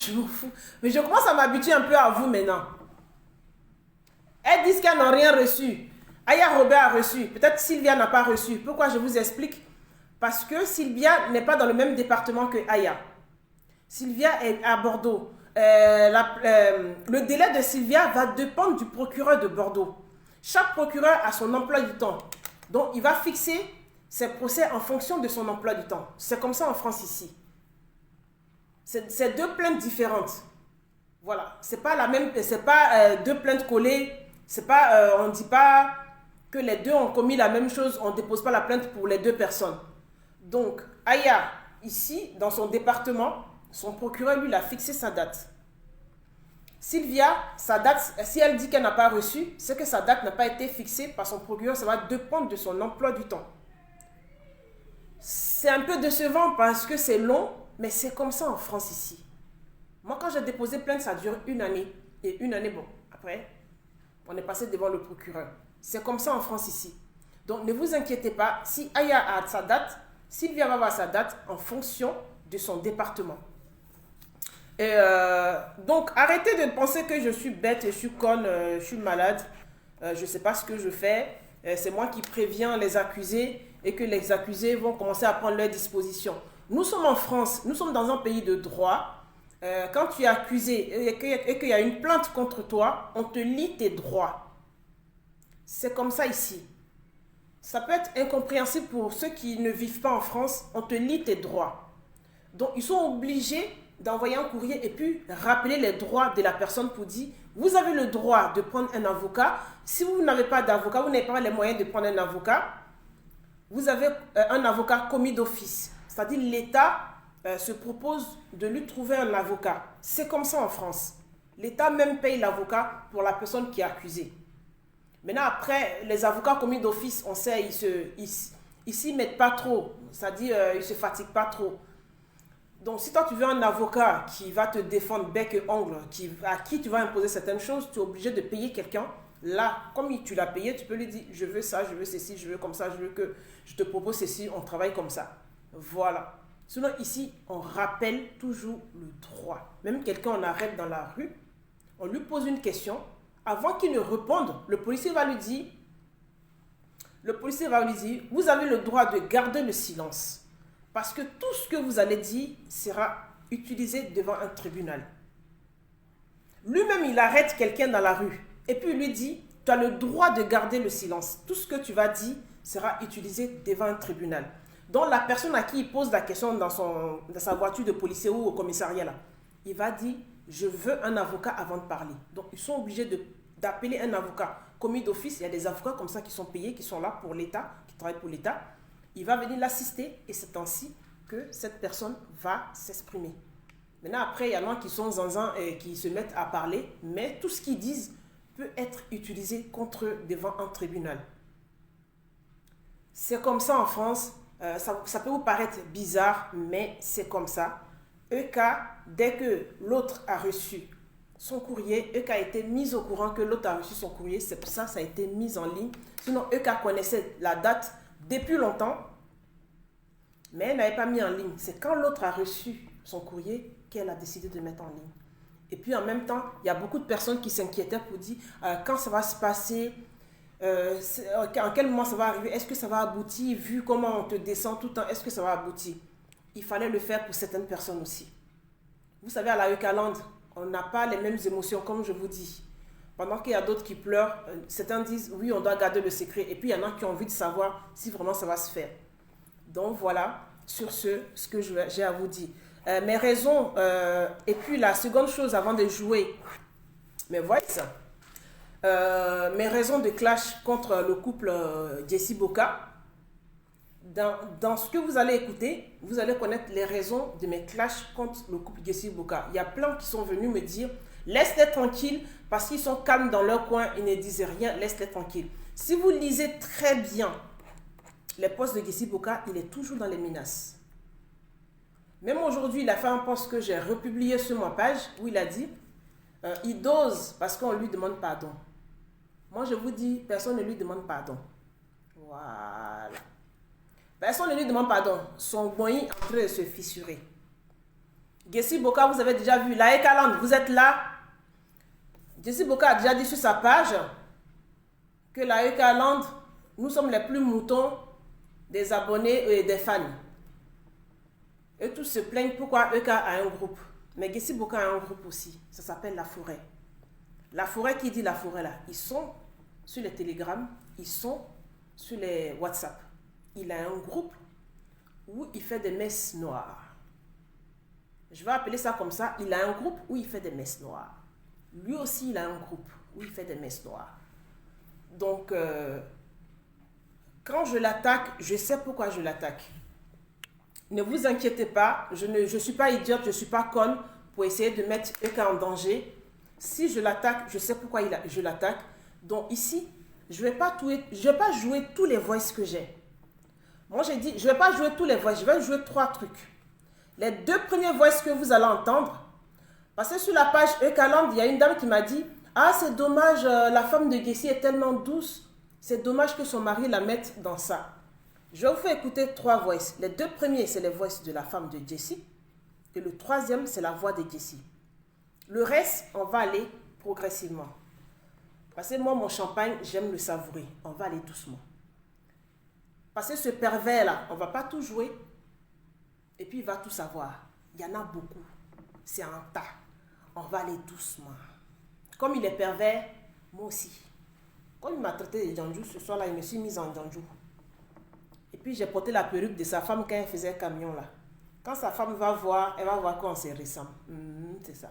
Je m'en fous. Mais je commence à m'habituer un peu à vous maintenant. Elles disent qu'elles n'ont rien reçu. Aya Robert a reçu. Peut-être Sylvia n'a pas reçu. Pourquoi je vous explique? Parce que Sylvia n'est pas dans le même département que Aya. Sylvia est à Bordeaux. Le délai de Sylvia va dépendre du procureur de Bordeaux. Chaque procureur a son emploi du temps. Donc, il va fixer ses procès en fonction de son emploi du temps. C'est comme ça en France ici. C'est deux plaintes différentes. Voilà. C'est pas la même. C'est pas deux plaintes collées. C'est pas. On ne dit pas que les deux ont commis la même chose. On ne dépose pas la plainte pour les deux personnes. Donc, Aya, ici, dans son département, son procureur, lui, il a fixé sa date. Sylvia, sa date, si elle dit qu'elle n'a pas reçu, c'est que sa date n'a pas été fixée par son procureur. Ça va dépendre de son emploi du temps. C'est un peu décevant parce que c'est long, mais c'est comme ça en France ici. Moi, quand j'ai déposé plainte, ça dure une année. Et une année, bon, après, on est passé devant le procureur. C'est comme ça en France ici. Donc, ne vous inquiétez pas. Si Aya a sa date, Sylvia va avoir sa date en fonction de son département. Et donc, arrêtez de penser que je suis bête, je suis conne, je suis malade. Je ne sais pas ce que je fais. C'est moi qui préviens les accusés et que les accusés vont commencer à prendre leurs dispositions. Nous sommes en France, nous sommes dans un pays de droit. Quand tu es accusé et qu'il y a une plainte contre toi, on te lie tes droits. C'est comme ça ici. Ça peut être incompréhensible pour ceux qui ne vivent pas en France. On te lie tes droits. Donc, ils sont obligés d'envoyer un courrier et puis rappeler les droits de la personne pour dire vous avez le droit de prendre un avocat. Si vous n'avez pas d'avocat, vous n'avez pas les moyens de prendre un avocat, vous avez un avocat commis d'office. C'est-à-dire l'État se propose de lui trouver un avocat. C'est comme ça en France. L'État même paye l'avocat pour la personne qui est accusée. Maintenant, après, les avocats commis d'office, on sait, ils s'y mettent pas trop. C'est-à-dire, ils ne se fatiguent pas trop. Donc, si toi, tu veux un avocat qui va te défendre bec et ongle, à qui tu vas imposer certaines choses, tu es obligé de payer quelqu'un. Là, comme tu l'as payé, tu peux lui dire, je veux ça, je veux ceci, je veux comme ça, je veux que je te propose ceci, on travaille comme ça. Voilà. Sinon, ici, on rappelle toujours le droit. Même quelqu'un, on arrête dans la rue, on lui pose une question. Avant qu'il ne réponde, le policier va lui dire, vous avez le droit de garder le silence. Parce que tout ce que vous allez dire sera utilisé devant un tribunal. Lui-même, il arrête quelqu'un dans la rue et puis il lui dit, tu as le droit de garder le silence. Tout ce que tu vas dire sera utilisé devant un tribunal. Donc la personne à qui il pose la question dans sa voiture de policier ou au commissariat, là, il va dire, je veux un avocat avant de parler. Donc ils sont obligés d'appeler un avocat commis d'office. Il y a des avocats comme ça qui sont payés, qui sont là pour l'État, qui travaillent pour l'État. Il va venir l'assister et c'est ainsi que cette personne va s'exprimer. Maintenant, après, il y en a qui sont zinzin et qui se mettent à parler, mais tout ce qu'ils disent peut être utilisé contre eux devant un tribunal. C'est comme ça en France. Ça peut vous paraître bizarre, mais c'est comme ça. EK, dès que l'autre a reçu son courrier, EK a été mis au courant que l'autre a reçu son courrier, c'est pour ça que ça a été mis en ligne. Sinon, EK connaissait la date depuis longtemps, mais elle n'avait pas mis en ligne. C'est quand l'autre a reçu son courrier qu'elle a décidé de mettre en ligne. Et puis en même temps, il y a beaucoup de personnes qui s'inquiétaient pour dire quand ça va se passer, en quel moment ça va arriver, est-ce que ça va aboutir, vu comment on te descend tout le temps, est-ce que ça va aboutir? Il fallait le faire pour certaines personnes aussi. Vous savez, à la Eucaland, on n'a pas les mêmes émotions, comme je vous dis. Pendant qu'il y a d'autres qui pleurent, certains disent oui, on doit garder le secret. Et puis il y en a qui ont envie de savoir si vraiment ça va se faire. Donc voilà, sur ce que j'ai à vous dire. Mes raisons, et puis la seconde chose avant de jouer, mais voyez ça. Mes raisons de clash contre le couple Jessie Boka. Dans ce que vous allez écouter, vous allez connaître les raisons de mes clashs contre le couple Jessie Boka. Il y a plein qui sont venus me dire laisse-les tranquilles parce qu'ils sont calmes dans leur coin, ils ne disent rien, laisse-les tranquilles. Si vous lisez très bien les posts de Jessie Boka, il est toujours dans les menaces. Même aujourd'hui, il a fait un post que j'ai republié sur ma page où il a dit il dose parce qu'on lui demande pardon. Moi, je vous dis, personne ne lui demande pardon. Voilà. Personne ne lui demande pardon. Son moyen est en train de se fissurer. Jessie Boka, vous avez déjà vu. La Ekaland, vous êtes là. Jessie Boka a déjà dit sur sa page que la Ekaland, nous sommes les plus moutons des abonnés et des fans. Et tous se plaignent pourquoi EK a un groupe. Mais Jessie Boka a un groupe aussi. Ça s'appelle La Forêt. La Forêt, qui dit La Forêt là? Ils sont sur les télégrammes, ils sont sur les WhatsApp. Il a un groupe où il fait des messes noires. Je vais appeler ça comme ça. Il a un groupe où il fait des messes noires. Lui aussi, il a un groupe où il fait des messes noires. Donc, quand je l'attaque, je sais pourquoi je l'attaque. Ne vous inquiétez pas, je ne suis pas idiote, je ne suis pas conne pour essayer de mettre EK en danger. Si je l'attaque, je sais pourquoi je l'attaque. Donc ici, je ne vais pas jouer tous les voices que j'ai. Moi, j'ai dit, je ne vais pas jouer tous les voices, je vais jouer 3 trucs. Les 2 premiers voices que vous allez entendre, parce que sur la page EKland, il y a une dame qui m'a dit « Ah, c'est dommage, la femme de Jessie est tellement douce, c'est dommage que son mari la mette dans ça. » Je vais vous faire écouter 3 voices. Les 2 premiers, c'est les voices de la femme de Jessie. Et le 3e, c'est la voix de Jessie. Le reste, on va aller progressivement. Parce que moi, mon champagne, j'aime le savourer. On va aller doucement. Parce que ce pervers-là, on ne va pas tout jouer. Et puis, il va tout savoir. Il y en a beaucoup. C'est un tas. On va aller doucement. Comme il est pervers, moi aussi. Comme il m'a traité de Djanjou, ce soir-là, il me suis mise en Djanjou. Et puis, j'ai porté la perruque de sa femme quand elle faisait camion, là. Quand sa femme va voir, elle va voir qu'on se ressemble. C'est ça.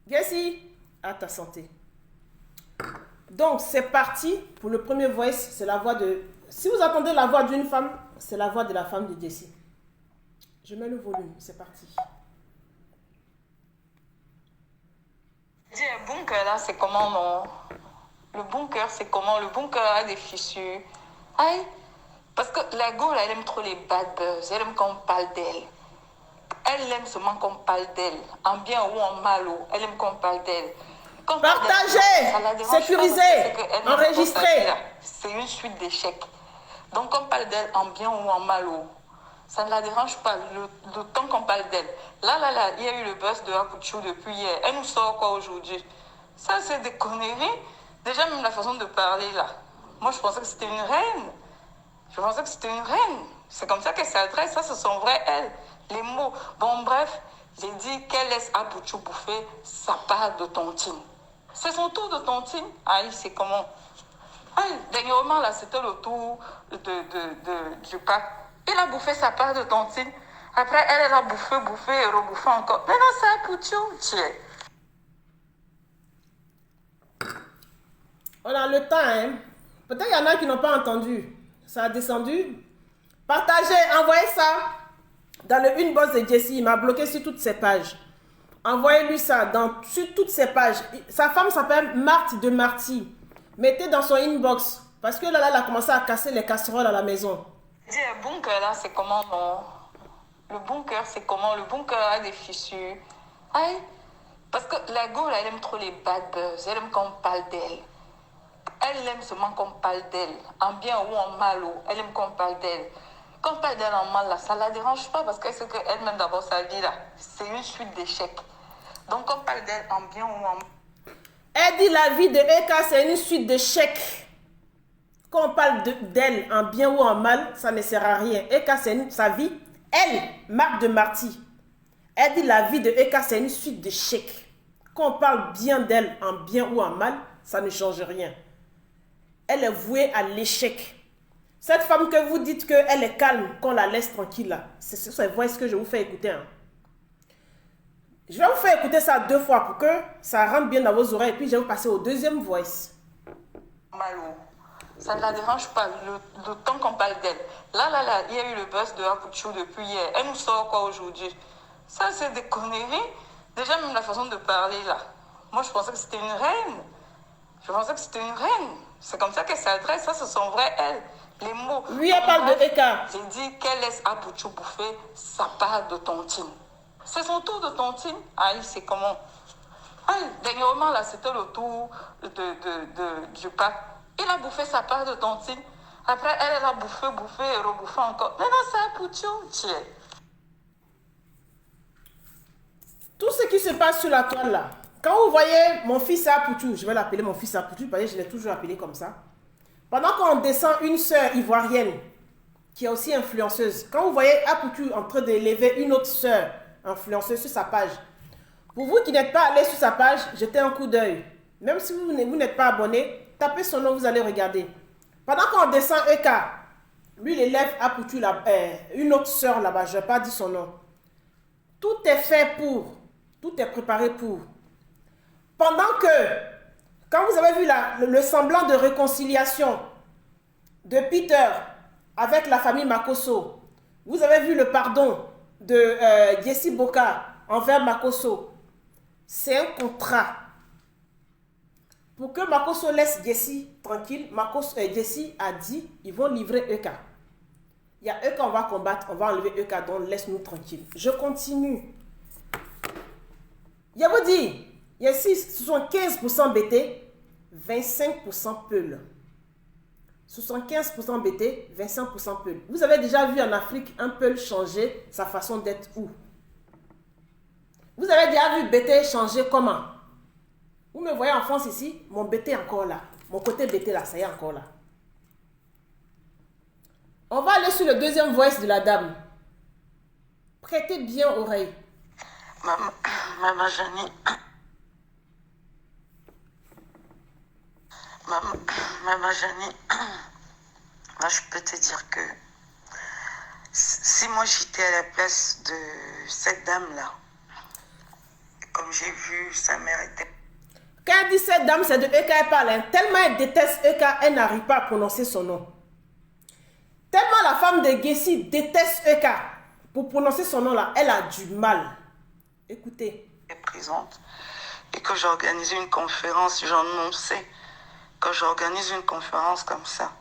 Jessie, à ta santé. Donc, c'est parti pour le premier voice. C'est la voix de... Si vous entendez la voix d'une femme, c'est la voix de la femme de Jessie. Je mets le volume, c'est parti. Le bunker là, c'est comment non? Le bunker, c'est comment? Le bunker a des fissures. Aïe, parce que la go, là, elle aime trop les bad buzz. Elle aime qu'on parle d'elle. Elle aime seulement qu'on parle d'elle. En bien ou en mal, elle aime qu'on parle d'elle. Partagez, sécurisez, enregistrez. C'est une suite d'échecs. Donc, on parle d'elle en bien ou en mal. Ça ne la dérange pas le temps qu'on parle d'elle. Là, il y a eu le buzz de Akuchou depuis hier. Elle nous sort quoi aujourd'hui? Ça, c'est des conneries. Déjà, même la façon de parler, là. Moi, je pensais que c'était une reine. C'est comme ça qu'elle s'adresse. Ça, ce sont vraies elle. Les mots. Bon, bref, j'ai dit qu'elle laisse Akuchou bouffer sa part de tontine. C'est son tour de tontine. Aïe, c'est comment? Aïe, dernièrement, là, c'était le tour du pack. Il a bouffé sa part de tontine. Après, elle a bouffé et rebouffé encore. Mais non, c'est Akuchou, tiens. On a le temps, hein. Peut-être qu'il y en a qui n'ont pas entendu. Ça a descendu. Partagez, envoyez ça dans le inbox de Jessie. Il m'a bloqué sur toutes ses pages. Envoyez-lui ça sur toutes ses pages. Sa femme s'appelle Marthe de Marty. Mettez dans son inbox. Parce que là, elle a commencé à casser les casseroles à la maison. Le bunker, là, c'est comment non? Le bunker, c'est comment? Le bunker a des fissures. Aïe, parce que la go, là, elle aime trop les bad buzz. Elle aime qu'on parle d'elle. Elle aime seulement qu'on parle d'elle. En bien ou en mal, elle aime qu'on parle d'elle. Quand on parle d'elle en mal, là, ça ne la dérange pas parce qu'elle sait qu'elle-même, d'abord, sa vie, là, c'est une suite d'échecs. Donc, on parle d'elle en bien ou en mal. Elle dit la vie de EK, c'est une suite d'échecs. Quand on parle d'elle en bien ou en mal, ça ne sert à rien. EK, c'est sa vie. Elle, Marthe de Marty, elle dit la vie de EK, c'est une suite d'échecs. Quand on parle bien d'elle en bien ou en mal, ça ne change rien. Elle est vouée à l'échec. Cette femme que vous dites qu'elle est calme, qu'on la laisse tranquille là, c'est sur cette voix que je vous fais écouter. Hein. Je vais vous faire écouter ça 2 fois pour que ça rentre bien dans vos oreilles. Et puis je vais vous passer au deuxième voice. Malo. Ça ne la dérange pas le temps qu'on parle d'elle. Là, il y a eu le buzz de Akuchou depuis hier. Elle nous sort quoi aujourd'hui? Ça, c'est des conneries. Déjà, même la façon de parler, là. Moi, je pensais que c'était une reine. C'est comme ça qu'elle s'adresse. Ça, ce sont vraies elle. Les mots. Lui, elle parle de EK. J'ai dit qu'elle laisse Akuchou bouffer sa part de tontine. C'est son tour de tontine. Aïe, c'est comment? Aïe, dernièrement, là, c'était le tour du pack. Il a bouffé sa part de tontine. Après, elle a bouffé, bouffé et rebouffé encore. Maintenant, c'est un poutou, tu es. Tout ce qui se passe sur la toile là, quand vous voyez mon fils Apoutou, je vais l'appeler mon fils Apoutou parce que je l'ai toujours appelé comme ça. Pendant qu'on descend une sœur ivoirienne qui est aussi influenceuse, quand vous voyez Apoutou en train d'élever une autre sœur influenceuse sur sa page, pour vous qui n'êtes pas allé sur sa page, jetez un coup d'œil. Même si vous n'êtes pas abonné, tapez son nom, vous allez regarder. Pendant qu'on descend EK, lui il élève Apoutou, une autre sœur là-bas, je ne vais pas dire son nom. Tout est fait pour, tout est préparé pour. Pendant que, quand vous avez vu le semblant de réconciliation de Peter avec la famille Makosso, vous avez vu le pardon de Jessie Boka envers Makosso, c'est un contrat. Pour que Makosso laisse Jessie tranquille, Jessie a dit, ils vont livrer Eka. Il y a Eka, on va combattre, on va enlever Eka, donc laisse-nous tranquille. Je continue. Je vous dis, ici, 75% BT, 25% Peul. 75% BT, 25% Peul. Vous avez déjà vu en Afrique un Peul changer sa façon d'être où? Vous avez déjà vu BT changer comment? Vous me voyez en France ici, mon BT est encore là. Mon côté BT là, ça y est encore là. On va aller sur le deuxième voice de la dame. Prêtez bien oreille. Maman Janie. Maman Janie. Moi, je peux te dire que si moi j'étais à la place de cette dame-là, comme j'ai vu, sa mère était... Quand elle dit cette dame, c'est de Eka elle parle. Hein. Tellement elle déteste Eka, elle n'arrive pas à prononcer son nom. Tellement la femme de Jessie déteste Eka. Pour prononcer son nom là, elle a du mal. Écoutez. Elle est présente et que j'organise une conférence, j'en sais. Quand j'organise une conférence comme ça,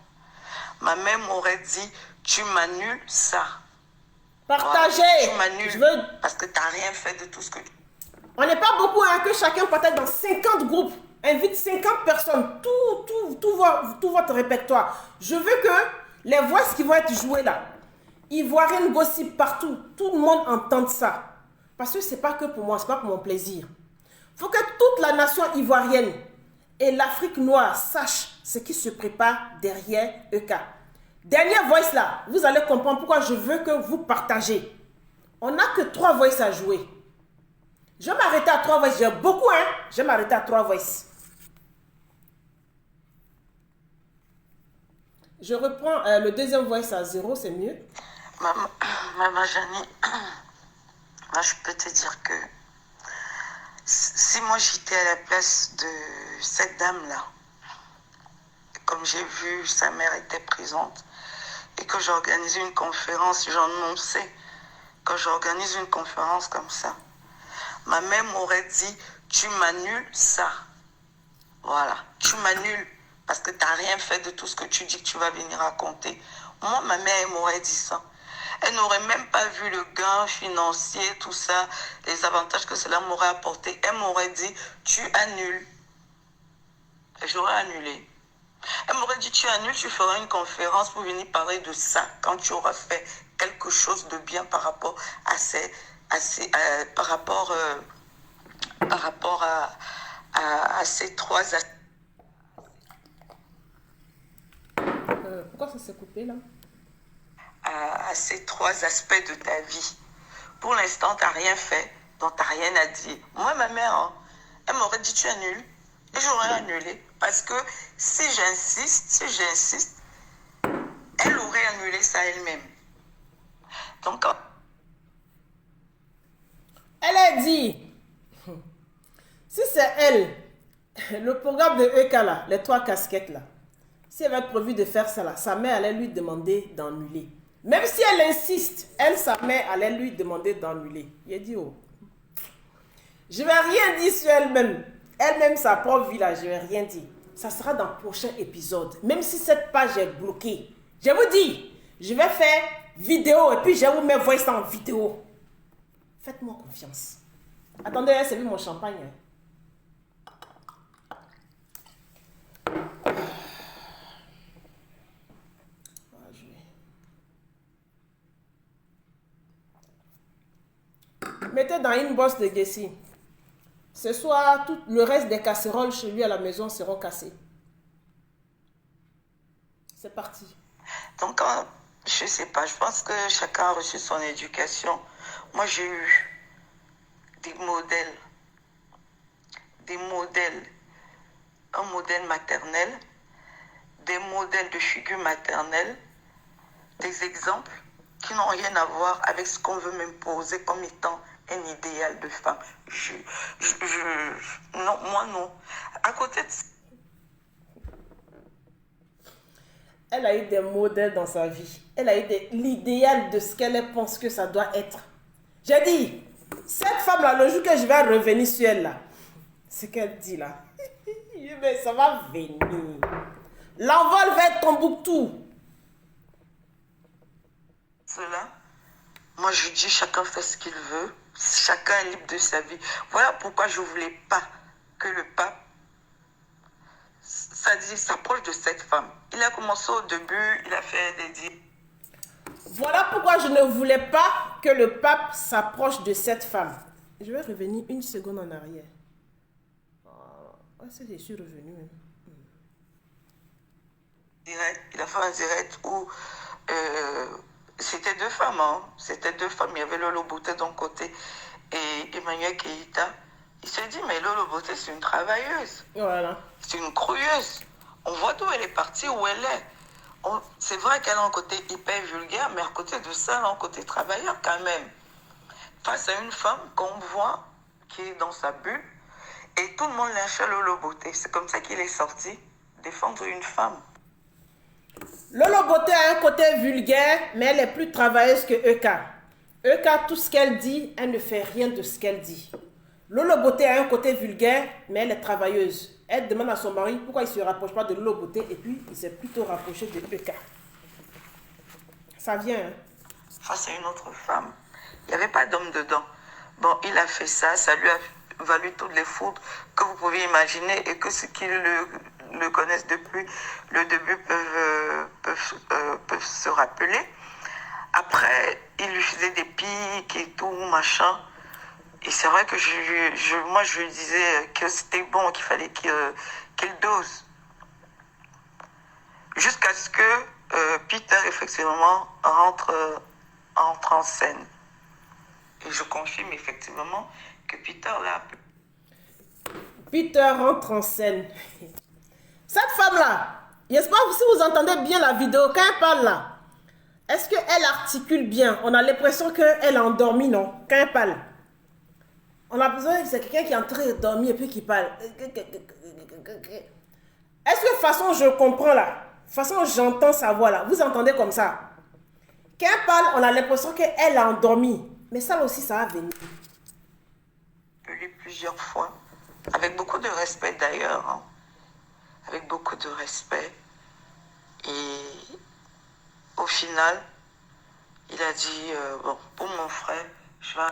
ma mère m'aurait dit, tu m'annules ça. Partagez. Voilà, tu m'annules parce que tu n'as rien fait de tout ce que tu... On n'est pas beaucoup, hein, que chacun partage dans 50 groupes. Invite 50 personnes, tout votre répertoire. Je veux que les voix qui vont être jouées là, ivoirienne gossip partout, tout le monde entende ça. Parce que ce n'est pas que pour moi, ce n'est pas pour mon plaisir. Il faut que toute la nation ivoirienne et l'Afrique noire sachent ce qui se prépare derrière EK. Dernière voice là, vous allez comprendre pourquoi je veux que vous partagez. On n'a que 3 voices à jouer. Je vais m'arrêter à 3 voices. J'ai beaucoup, hein. Je vais m'arrêter à 3 voices. Je reprends le deuxième voice à 0, c'est mieux. Maman Janie, moi je peux te dire que si moi j'étais à la place de cette dame-là, comme j'ai vu, sa mère était présente, et que j'organisais une conférence, j'en sais, quand j'organise une conférence comme ça, ma mère m'aurait dit, tu m'annules ça. Voilà, tu m'annules parce que tu n'as rien fait de tout ce que tu dis que tu vas venir raconter. Moi, ma mère, elle m'aurait dit ça. Elle n'aurait même pas vu le gain financier, tout ça, les avantages que cela m'aurait apporté. Elle m'aurait dit, tu annules. Et j'aurais annulé. Elle m'aurait dit, tu annules, tu feras une conférence pour venir parler de ça quand tu auras fait quelque chose de bien par rapport à à ces 3 aspects. Pourquoi ça s'est coupé là? À ces 3 aspects de ta vie. Pour l'instant, tu n'as rien fait, donc tu n'as rien à dire. Moi, ma mère, hein, elle m'aurait dit tu annules, et j'aurais annulé. Parce que si j'insiste, elle aurait annulé ça elle-même. Donc, elle a dit, si c'est elle, le programme de EK là, les 3 casquettes là, si elle va être prévue de faire ça là, sa mère allait lui demander d'annuler. Même si elle insiste, elle, sa mère allait lui demander d'annuler. Il a dit, oh, je ne vais rien dire sur elle-même. Elle-même, sa propre vie là, je ne vais rien dire. Ça sera dans le prochain épisode. Même si cette page est bloquée. Je vous dis, je vais faire vidéo et puis je vais vous mettre voice en vidéo. Faites-moi confiance. Attendez, c'est lui mon champagne. Mettez dans une bosse de Jessie. Ce soir, tout le reste des casseroles chez lui à la maison seront cassées. C'est parti. Donc, je sais pas, je pense que chacun a reçu son éducation. Moi, j'ai eu des modèles, un modèle maternel, des modèles de figure maternelle, des exemples qui n'ont rien à voir avec ce qu'on veut m'imposer comme étant un idéal de femme. Non, moi non. À côté de ça, elle a eu des modèles dans sa vie. Elle a eu l'idéal de ce qu'elle pense que ça doit être. J'ai dit, cette femme-là, le jour que je vais revenir sur elle, là, ce qu'elle dit là, mais ça va venir. L'envol va être Tombouctou. cela, moi je dis chacun fait ce qu'il veut, chacun est libre de sa vie. Voilà pourquoi je ne voulais pas que le pape s'approche de cette femme. Il a commencé au début, il a fait des dires. Voilà pourquoi je ne voulais pas que le pape s'approche de cette femme. Je vais revenir une seconde en arrière. Je suis revenu même. Il a fait un direct où c'était deux femmes. Hein. C'était deux femmes. Il y avait Lolo Beauté d'un côté et Emmanuel Keïta. Il s'est dit, mais Lolo Beauté, c'est une travailleuse. Voilà. C'est une crouilleuse. On voit d'où elle est partie, où elle est. C'est vrai qu'elle a un côté hyper vulgaire, mais à côté de ça, elle a un côté travailleur quand même. Face à une femme qu'on voit qui est dans sa bulle, et tout le monde lynchait Lolo Beauté. C'est comme ça qu'il est sorti défendre une femme. Lolo Beauté a un côté vulgaire, mais elle est plus travailleuse que Eka. Eka, tout ce qu'elle dit, elle ne fait rien de ce qu'elle dit. Lolo Beauté a un côté vulgaire, mais elle est travailleuse. Elle demande à son mari pourquoi il ne se rapproche pas de Lolo Beauté et puis il s'est plutôt rapproché de Eka. Ça vient, hein? Face à une autre femme, il n'y avait pas d'homme dedans. Bon, il a fait ça, ça lui a valu toutes les foudres que vous pouvez imaginer et que ceux qui le connaissent depuis le début peuvent se rappeler. Après, il lui faisait des piques et tout, machin. Et c'est vrai que moi, je lui disais que c'était bon, qu'il fallait qu'il dose. Jusqu'à ce que Peter, effectivement, rentre en scène. Et je confirme effectivement que Peter l'a... Peter rentre en scène. Cette femme-là, j'espère que si vous entendez bien la vidéo, quand elle parle là, est-ce qu'elle articule bien? On a l'impression qu'elle est endormie, non? Quand elle parle. On a besoin que c'est quelqu'un qui est en train de dormir et puis qui parle. Est-ce que de façon je comprends là, de façon j'entends sa voix là, vous entendez comme ça? Quand elle parle, on a l'impression qu'elle est endormie. Mais ça aussi, ça va venir. Je l'ai plusieurs fois, avec beaucoup de respect d'ailleurs, hein. Avec beaucoup de respect. Et au final, il a dit, bon, pour mon frère, je vais...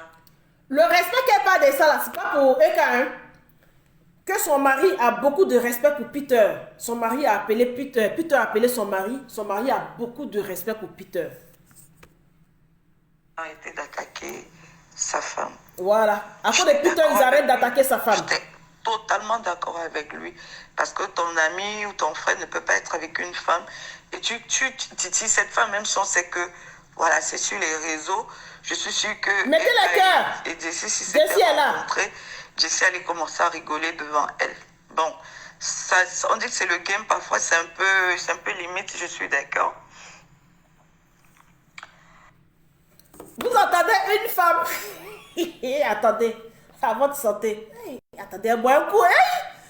Le respect qu'elle parle de ça là, c'est pas pour Eka, hein? Que son mari a beaucoup de respect pour Peter. Son mari a appelé Peter. Peter a appelé son mari. Son mari a beaucoup de respect pour Peter. Arrêter d'attaquer sa femme. Voilà. À cause de Peter, ils arrêtent d'attaquer sa femme. J'étais totalement d'accord avec lui. Parce que ton ami ou ton frère ne peut pas être avec une femme. Et tu dis cette femme, même si on sait que, voilà, c'est sur les réseaux, je suis sûre que... Mettez le cœur. Et Jessie, si c'était rencontré, Jessie allait commencer à rigoler devant elle. Bon, ça, on dit que c'est le game, parfois c'est un peu limite, je suis d'accord. Vous entendez une femme? Attendez, à votre santé. Attendez, bois un coup. De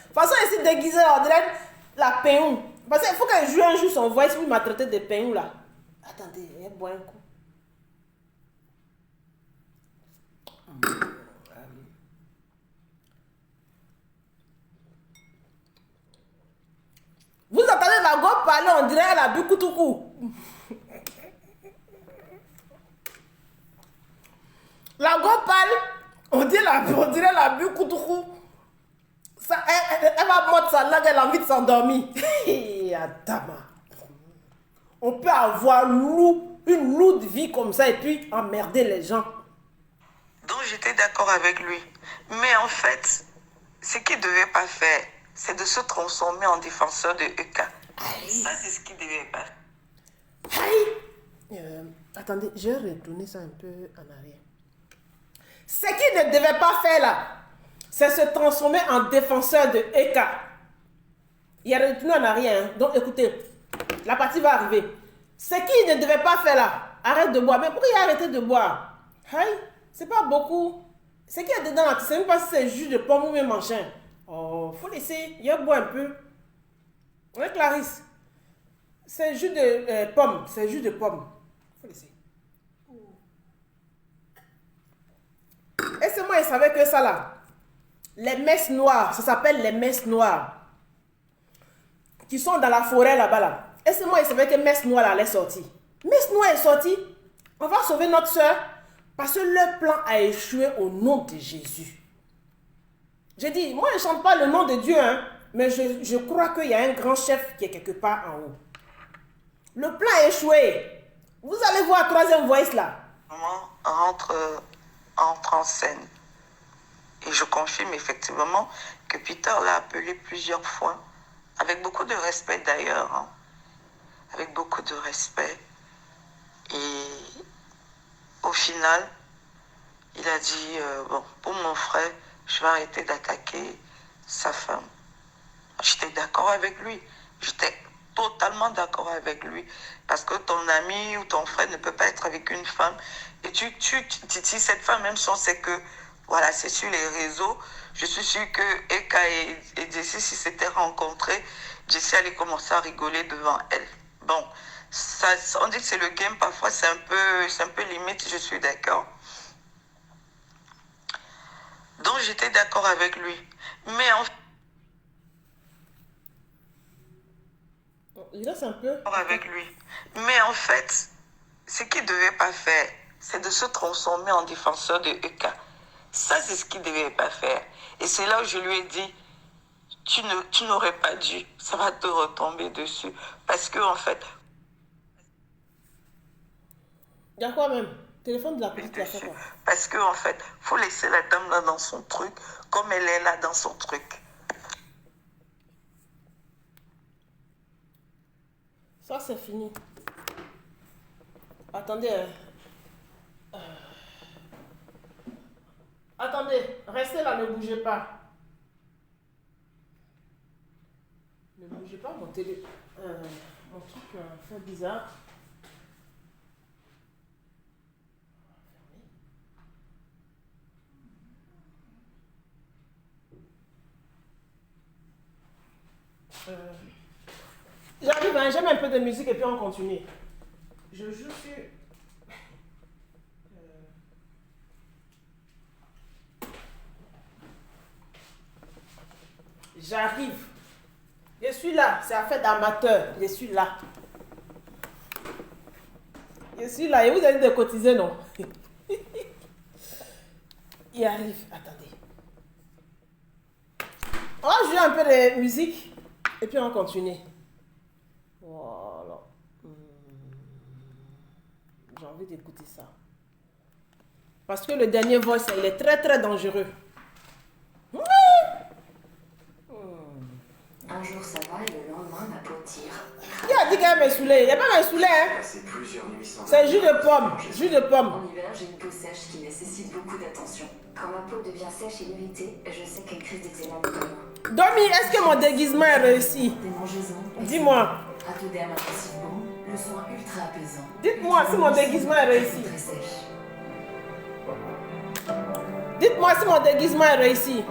toute façon, elle s'est déguisée, on dirait la péon. Parce qu'il faut qu'elle joue un jour son voix, si vous m'a traité de péon là. Attendez, elle boit un coup. Vous entendez la go parler, on dirait elle a bu Koutoukou. La go parle, on dirait la bu Koutoukou. Elle va mordre sa langue, elle a envie de s'endormir. Adama. On peut avoir une lourde vie comme ça et puis emmerder les gens. Donc j'étais d'accord avec lui. Mais en fait, ce qu'il ne devait pas faire, c'est de se transformer en défenseur de EK. Ça, c'est ce qu'il ne devait pas faire. Attendez, je vais retourner ça un peu en arrière. Ce qu'il ne devait pas faire là, c'est se transformer en défenseur de EK. Il a retourné en arrière. Hein. Donc écoutez, la partie va arriver. Ce qu'il ne devait pas faire là, arrête de boire. Mais pourquoi il a arrêté de boire? C'est pas beaucoup. Ce qu'il y a dedans là, tu sais même pas si c'est jus de pomme ou même machin. Oh, faut laisser. Il a boit un peu. Oui, Clarisse. C'est jus de pomme. C'est jus de pomme. Faut laisser. Et c'est moi, il savait que ça là. Les messes noires, ça s'appelle les messes noires. Qui sont dans la forêt là-bas là. Et c'est moi, il savait que messe noire là, elle est sortie. Messe noire est sortie. On va sauver notre soeur. Parce que leur plan a échoué au nom de Jésus. J'ai dit, moi je ne chante pas le nom de Dieu, hein, mais je crois qu'il y a un grand chef qui est quelque part en haut. Le plan a échoué. Vous allez voir la troisième voice là. Maman entre en scène. Et je confirme effectivement que Peter l'a appelé plusieurs fois, avec beaucoup de respect d'ailleurs, hein, avec beaucoup de respect. Et au final, il a dit, bon, pour mon frère, je vais arrêter d'attaquer sa femme. J'étais d'accord avec lui. J'étais totalement d'accord avec lui. Parce que ton ami ou ton frère ne peut pas être avec une femme. Et tu titilles cette femme, même si on sait que, voilà, c'est sur les réseaux. Je suis sûre que Eka et Jessie, s'ils s'étaient rencontrés, Jessie allait commencer à rigoler devant elle. Bon, ça, on dit que c'est le game, parfois c'est un peu limite, je suis d'accord. Donc j'étais d'accord avec lui. Mais en fait, il reste un peu. Avec lui. Mais en fait, ce qu'il ne devait pas faire, c'est de se transformer en défenseur de EK. Ça, c'est ce qu'il ne devait pas faire. Et c'est là où je lui ai dit, tu n'aurais pas dû. Ça va te retomber dessus. Parce que en fait... Il y a quoi même? Téléphone de la petite, il a fait quoi? Parce que en fait, il faut laisser la dame là dans son truc, comme elle est là dans son truc. Ça, c'est fini. Attendez. Attendez, restez là, ne bougez pas. Ne bougez pas, mon télé. Mon truc fait bizarre. J'arrive, hein, j'aime un peu de musique et puis on continue. Je joue sur... J'arrive. Je suis là, c'est affaire d'amateur. Je suis là. Je suis là. Et vous allez de cotiser, non? Il arrive. Attendez. On va jouer un peu de musique et puis on continue. Voilà. J'ai envie d'écouter ça. Parce que le dernier voice, il est très très dangereux. Un jour ça va et le lendemain ma peau tire. Qui a dit qu'elle m'a saoulé? Il n'y a pas m'a saoulé, hein? C'est jus de pomme. Jus de pomme. En hiver, j'ai une peau sèche qui nécessite beaucoup d'attention. Quand ma peau devient sèche et irritée, je sais qu'une crise d'eczéma me tombe. Domi, est-ce que mon déguisement est réussi? Démangeaisons. Dis-moi. Racoderme intensif bon, le soin ultra apaisant. Dites-moi si mon déguisement est réussi. Très sèche. Dites-moi si mon déguisement est réussi.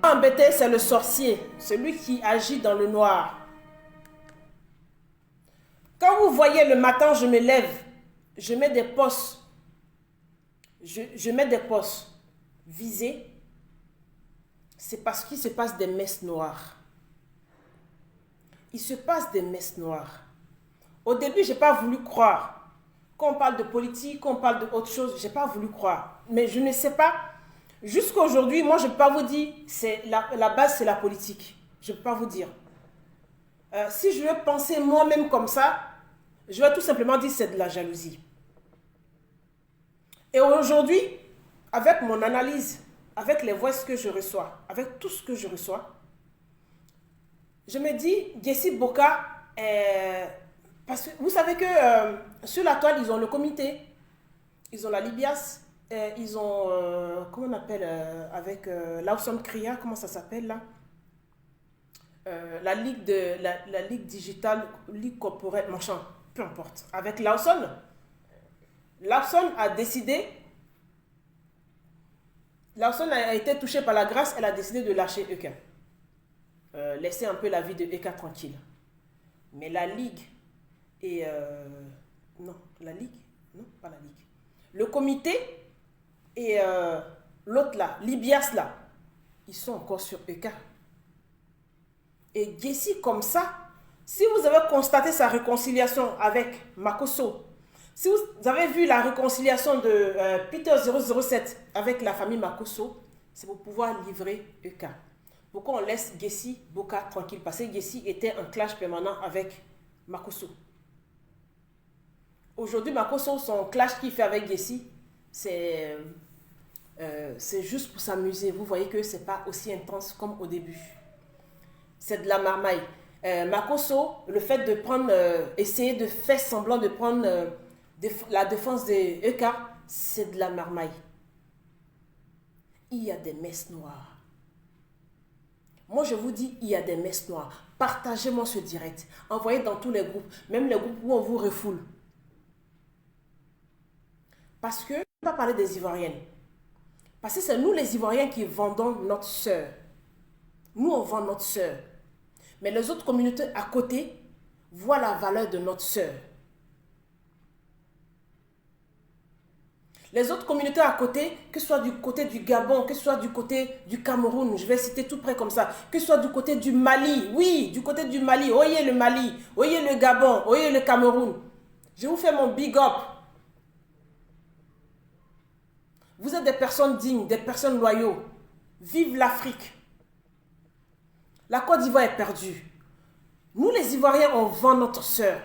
Embêté, c'est le sorcier, celui qui agit dans le noir. Quand vous voyez le matin, je me lève, je mets des postes. Je mets des postes visés. C'est parce qu'il se passe des messes noires. Il se passe des messes noires. Au début, je n'ai pas voulu croire. Quand on parle de politique, quand on parle d'autre chose, je n'ai pas voulu croire. Mais je ne sais pas. Jusqu'à aujourd'hui, moi, je ne peux pas vous dire, la base, c'est la politique. Je ne peux pas vous dire. Si je veux penser moi-même comme ça, Je vais tout simplement dire c'est de la jalousie. Et aujourd'hui, avec mon analyse, avec les voix que je reçois, avec tout ce que je reçois, je me dis, Jessie Boka, parce que vous savez que sur la toile, ils ont le comité, ils ont la Libias, ils ont, comment on appelle, avec Lawson Kriya, comment ça s'appelle là, la ligue la ligue digitale, ligue corporelle, machin, peu importe. Avec Lawson a décidé, Lawson a été touchée par la grâce, elle a décidé de lâcher Eka. Laisser un peu la vie de Eka tranquille. Mais la ligue et non, la ligue, non, pas la ligue. Le comité et l'autre là, Libias là, ils sont encore sur Eka. Et Jessie comme ça, si vous avez constaté sa réconciliation avec Makosso, si vous avez vu la réconciliation de Peter 007 avec la famille Makosso, c'est pour pouvoir livrer Eka. Pourquoi on laisse Jessie Boka tranquille? Parce que Jessie était en clash permanent avec Makosso. Aujourd'hui, Makosso, son clash qu'il fait avec Jessie, c'est juste pour s'amuser. Vous voyez que ce n'est pas aussi intense comme au début. C'est de la marmaille. Makosso, le fait de prendre, essayer de faire semblant de prendre la défense de Eka, c'est de la marmaille. Il y a des messes noires. Moi, je vous dis, il y a des messes noires. Partagez-moi ce direct. Envoyez dans tous les groupes, même les groupes où on vous refoule. Parce que, je ne vais pas parler des Ivoiriennes. Parce que c'est nous les Ivoiriens qui vendons notre sœur. Nous, on vend notre sœur. Mais les autres communautés à côté voient la valeur de notre sœur. Les autres communautés à côté, que ce soit du côté du Gabon, que ce soit du côté du Cameroun, je vais citer tout près comme ça, que ce soit du côté du Mali, oui, du côté du Mali, oyez le Mali, oyez le Gabon, oyez le Cameroun. Je vous fais mon big up. Vous êtes des personnes dignes, des personnes loyaux. Vive l'Afrique. La Côte d'Ivoire est perdue. Nous les Ivoiriens, on vend notre sœur.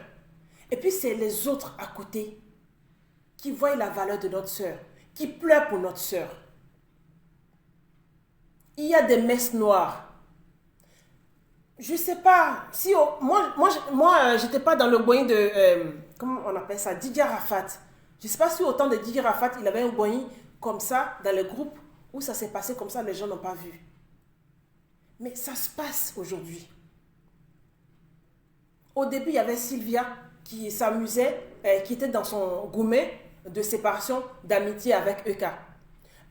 Et puis c'est les autres à côté qui voient la valeur de notre sœur, qui pleurent pour notre sœur. Il y a des messes noires. Je ne sais pas si... moi j'étais pas dans le boing de... comment on appelle ça? Didier Arafat. Je ne sais pas si au temps de Didier Arafat, il avait un boing comme ça dans les groupes où ça s'est passé comme ça, les gens n'ont pas vu. Mais ça se passe aujourd'hui. Au début, il y avait Sylvia qui s'amusait, qui était dans son gourmet de séparation, d'amitié avec Eka.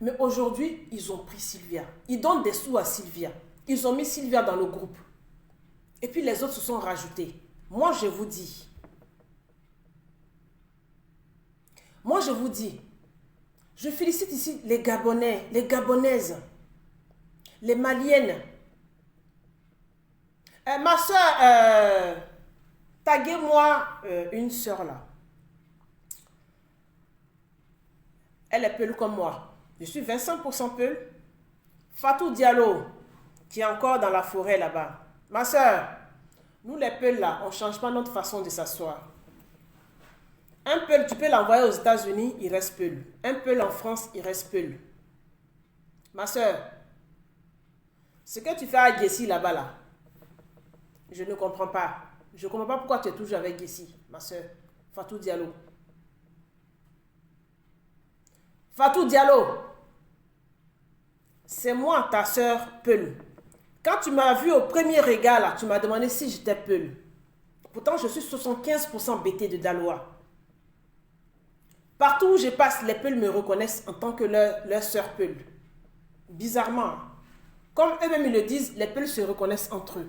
Mais aujourd'hui, ils ont pris Sylvia. Ils donnent des sous à Sylvia. Ils ont mis Sylvia dans le groupe. Et puis les autres se sont rajoutés. Moi, je vous dis, je félicite ici les Gabonais, les Gabonaises, les Maliennes. Ma soeur, taguez-moi une soeur là. Elle est Peul comme moi. Je suis 25% Peul. Fatou Diallo, qui est encore dans la forêt là-bas. Ma soeur, nous les Peuls là, on ne change pas notre façon de s'asseoir. Un Peul, tu peux l'envoyer aux États-Unis, il reste Peul. Un Peul en France, il reste Peul. Ma soeur, ce que tu fais à Jessie là-bas là, je ne comprends pas. Je ne comprends pas pourquoi tu es toujours avec Jessie, ma soeur. Fatou Diallo. Fatou Diallo, c'est moi ta soeur Peul. Quand tu m'as vu au premier regard là, tu m'as demandé si j'étais Peul. Pourtant, je suis 75% BT de Daloa. Partout où je passe, les Peuls me reconnaissent en tant que leur soeur Peul. Bizarrement, comme eux-mêmes ils le disent, les Peuls se reconnaissent entre eux.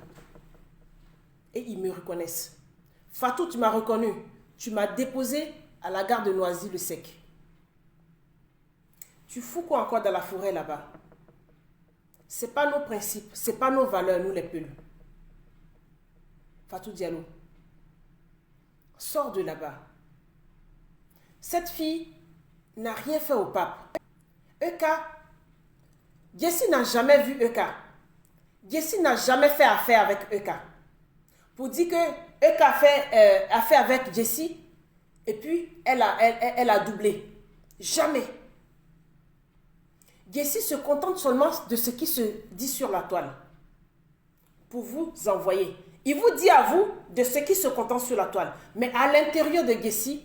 Et ils me reconnaissent. Fatou, tu m'as reconnu. Tu m'as déposé à la gare de Noisy-le-Sec. Tu fous quoi encore dans la forêt là-bas? Ce n'est pas nos principes, ce n'est pas nos valeurs, nous les Peuls. Fatou Diallo, sors de là-bas. Cette fille n'a rien fait au pape. Eka, Jessie n'a jamais vu Eka. Jessie n'a jamais fait affaire avec Eka. Pour dire que Eka a fait avec Jessie et puis elle a doublé. Jamais. Jessie se contente seulement de ce qui se dit sur la toile pour vous envoyer. Il vous dit à vous de ce qui se contente sur la toile. Mais à l'intérieur de Jessie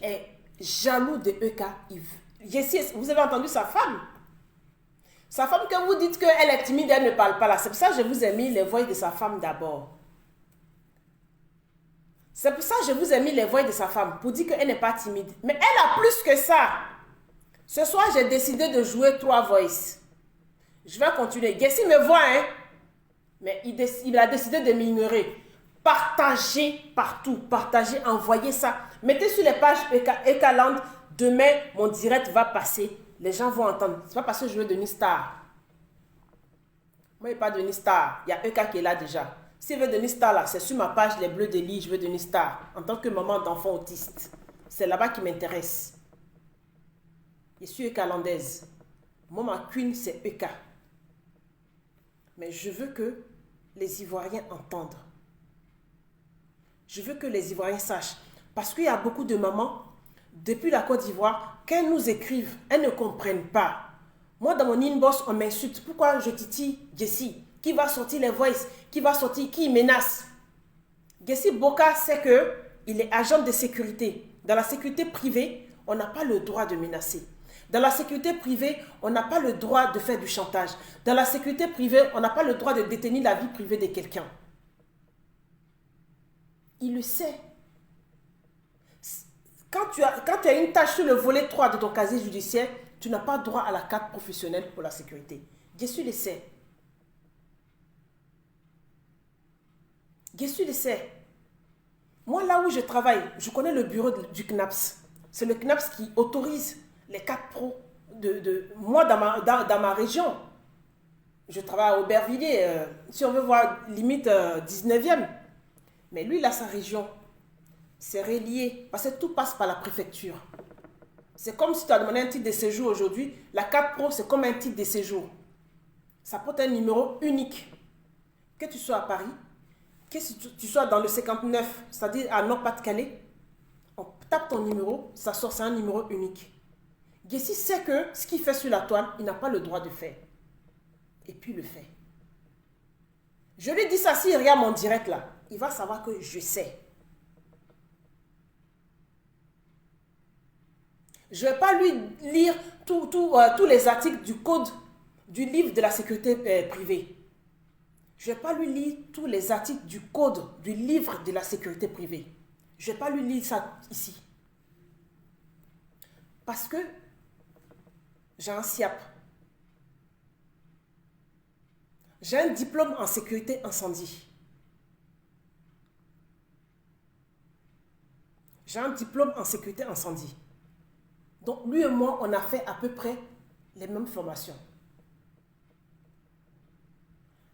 est jaloux de Eka. Jessie, vous avez entendu sa femme? Sa femme que vous dites qu'elle est timide, elle ne parle pas là. C'est pour ça que je vous ai mis les voix de sa femme d'abord. C'est pour ça que je vous ai mis les voix de sa femme, pour dire qu'elle n'est pas timide. Mais elle a plus que ça. Ce soir, j'ai décidé de jouer 3 voices. Je vais continuer. Jessie me voit, hein. Mais il a décidé de m'ignorer. Partagez partout. Partagez, envoyez ça. Mettez sur les pages Ekaland. Demain, mon direct va passer. Les gens vont entendre. Ce n'est pas parce que je veux devenir star. Moi, je ne veux pas devenir star. Il y a Eka qui est là déjà. S'il veut devenir star, là, c'est sur ma page Les Bleus de Lille, je veux devenir star. En tant que maman d'enfant autiste. C'est là-bas qui m'intéresse. Je suis Ekalandaise. Moi, ma queen, c'est Eka. Mais je veux que les Ivoiriens entendent. Je veux que les Ivoiriens sachent. Parce qu'il y a beaucoup de mamans, depuis la Côte d'Ivoire, quand elles nous écrivent, elles ne comprennent pas. Moi, dans mon inbox, on m'insulte. Pourquoi je titille Jessie? Qui va sortir les voices? Qui va sortir? Qui menace? Jessie Boka sait qu'il est agent de sécurité. Dans la sécurité privée, on n'a pas le droit de menacer. Dans la sécurité privée, on n'a pas le droit de faire du chantage. Dans la sécurité privée, on n'a pas le droit de détenir la vie privée de quelqu'un. Il le sait. Quand tu as une tâche sur le volet 3 de ton casier judiciaire, tu n'as pas droit à la carte professionnelle pour la sécurité. Jessie le sait. Jessie le sait. Moi, là où je travaille, je connais le bureau du CNAPS. C'est le CNAPS qui autorise les 4 pros de moi dans ma région. Je travaille à Aubervilliers, si on veut voir limite 19e. Mais lui, il a sa région. C'est relié, parce que tout passe par la préfecture. C'est comme si tu as demandé un titre de séjour aujourd'hui. La 4 Pro, c'est comme un titre de séjour. Ça porte un numéro unique. Que tu sois à Paris, que tu sois dans le 59, c'est-à-dire à Nord-Pas-de-Calais, on tape ton numéro, ça sort, c'est un numéro unique. Jessie sait que ce qu'il fait sur la toile, il n'a pas le droit de faire. Et puis il le fait. Je lui dis ça, s'il regarde mon direct là, il va savoir que je sais. Je ne vais pas lui lire tous les articles du code du livre de la sécurité privée. Je ne vais pas lui lire tous les articles du code du livre de la sécurité privée. Je ne vais pas lui lire ça ici. Parce que j'ai un SIAP. J'ai un diplôme en sécurité incendie. J'ai un diplôme en sécurité incendie. Donc, lui et moi, on a fait à peu près les mêmes formations.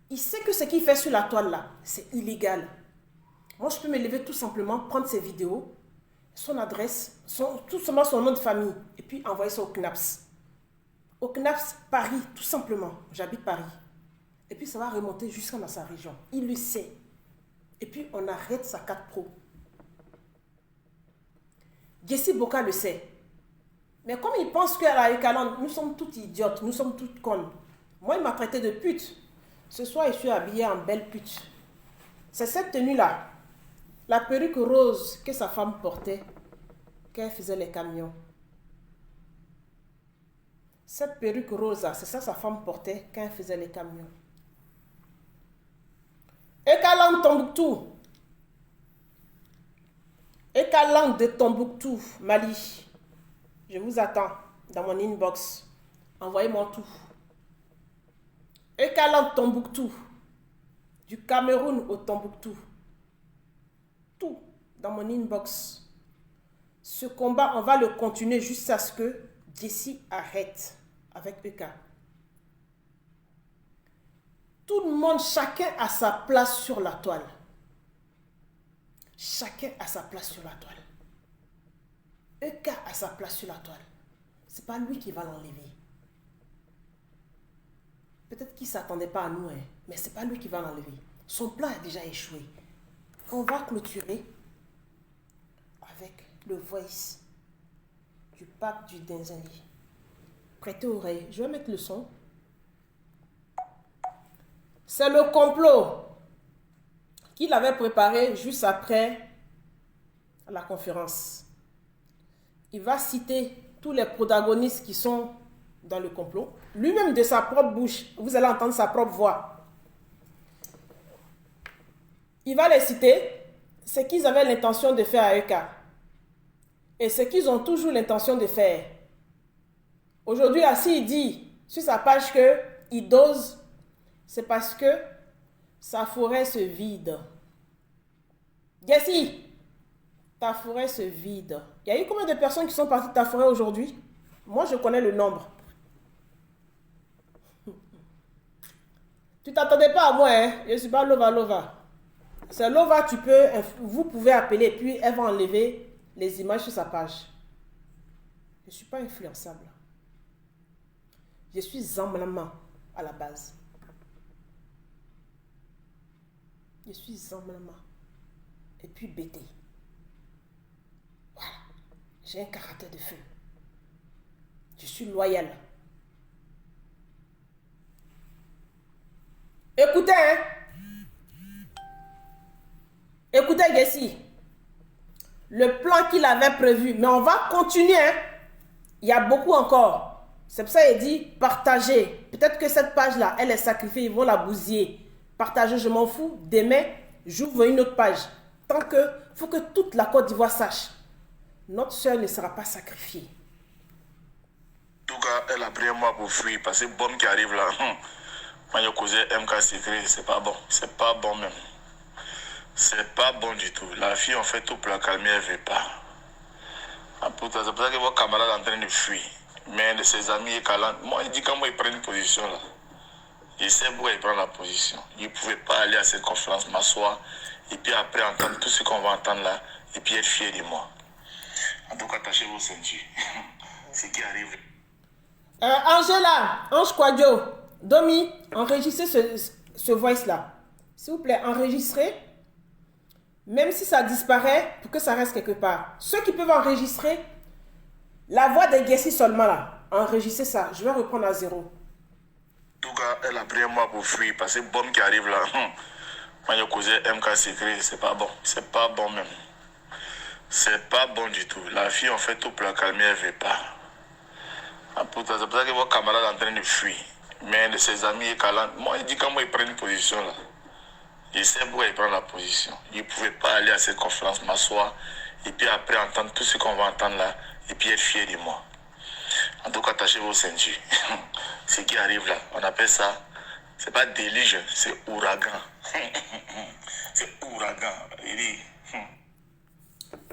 Il sait que ce qu'il fait sur la toile là, c'est illégal. Moi, je peux me lever tout simplement, prendre ses vidéos, son adresse, tout simplement son nom de famille, et puis envoyer ça au CNAPS. Au CNAPS, Paris, tout simplement. J'habite Paris. Et puis, ça va remonter jusqu'à dans sa région. Il le sait. Et puis, on arrête sa 4 Pro. Jessie Boka le sait. Mais comme il pense qu'à la Ekaland, nous sommes toutes idiotes, nous sommes toutes connes. Moi, il m'a traité de pute. Ce soir, je suis habillée en belle pute. C'est cette tenue-là, la perruque rose que sa femme portait quand elle faisait les camions. Cette perruque rose, c'est ça sa femme portait quand elle faisait les camions. Ekaland Tombouctou. Ekaland de Tombouctou, Mali. Je vous attends dans mon inbox. Envoyez-moi tout. Ekaland Tombouctou. Du Cameroun au Tombouctou. Tout dans mon inbox. Ce combat, on va le continuer jusqu'à ce que Jessie arrête avec Eka. Tout le monde, chacun a sa place sur la toile. Chacun a sa place sur la toile. Eka a sa place sur la toile. Ce n'est pas lui qui va l'enlever. Peut-être qu'il ne s'attendait pas à nous, hein, mais ce n'est pas lui qui va l'enlever. Son plan a déjà échoué. On va clôturer avec le voice du pape du Denzani. Prêtez oreille. Je vais mettre le son. C'est le complot qu'il avait préparé juste après la conférence. Il va citer tous les protagonistes qui sont dans le complot. Lui-même de sa propre bouche, vous allez entendre sa propre voix. Il va les citer, ce qu'ils avaient l'intention de faire à Eka. Et ce qu'ils ont toujours l'intention de faire. Aujourd'hui, assis, il dit sur sa page qu'il dose. C'est parce que sa forêt se vide. Jessie, ta forêt se vide. Il y a eu combien de personnes qui sont parties de ta forêt aujourd'hui? Moi, je connais le nombre. Tu ne t'attendais pas à moi, hein? Je ne suis pas Lova Lova. C'est Lova, vous pouvez appeler, puis elle va enlever les images sur sa page. Je ne suis pas influençable. Je suis Zamblama à la base. Je suis Zamblama. Et puis BT. Voilà. J'ai un caractère de feu. Je suis loyal. Écoutez, hein. Écoutez, Jessie. Le plan qu'il avait prévu. Mais on va continuer, hein. Il y a beaucoup encore. C'est pour ça qu'il dit partagez. Peut-être que cette page-là, elle est sacrifiée. Ils vont la bousiller. Partagez, je m'en fous. Demain, j'ouvre une autre page. Tant que, il faut que toute la Côte d'Ivoire sache. Notre soeur ne sera pas sacrifiée. En tout cas, elle a prié moi pour fuir. Parce que bombe qui arrive là, moi j'ai causé MK secret, c'est pas bon. C'est pas bon même. C'est pas bon du tout. La fille, en fait, tout pour la calmer, elle veut pas. C'est pour ça que vos camarades sont en train de fuir. Mais de ses amis et Kalan, moi, il dit comment il prend une position là. Il sait pourquoi il prend la position. Il ne pouvait pas aller à cette conférence, m'asseoir, et puis après entendre tout ce qu'on va entendre là, et puis être fier de moi. En tout cas, attachez vos ceintures. Ce qui arrive. Angela, Ange Quadio, Domi, enregistrez ce voice-là. S'il vous plaît, enregistrez. Même si ça disparaît, pour que ça reste quelque part. Ceux qui peuvent enregistrer, la voix de Jessie seulement là. Enregistrez ça. Je vais reprendre à zéro. En tout cas, elle a prié moi pour fuir. Parce que bombe qui arrive là, moi j'ai causé MK secret, c'est pas bon. C'est pas bon même. C'est pas bon du tout. La fille, en fait, tout pour la calmer, elle veut pas. C'est pour ça que vos camarades sont en train de fuir. Mais de ses amis et Kalan, moi il dit comment il prend une position là. Il sait pourquoi il prend la position. Il ne pouvait pas aller à cette conférence, m'asseoir, et puis après entendre tout ce qu'on va entendre là, et puis être fier de moi. En tout cas, attachez vos ceintures. Ce qui arrive là, on appelle ça, c'est pas déluge, c'est ouragan. C'est ouragan. Il dit,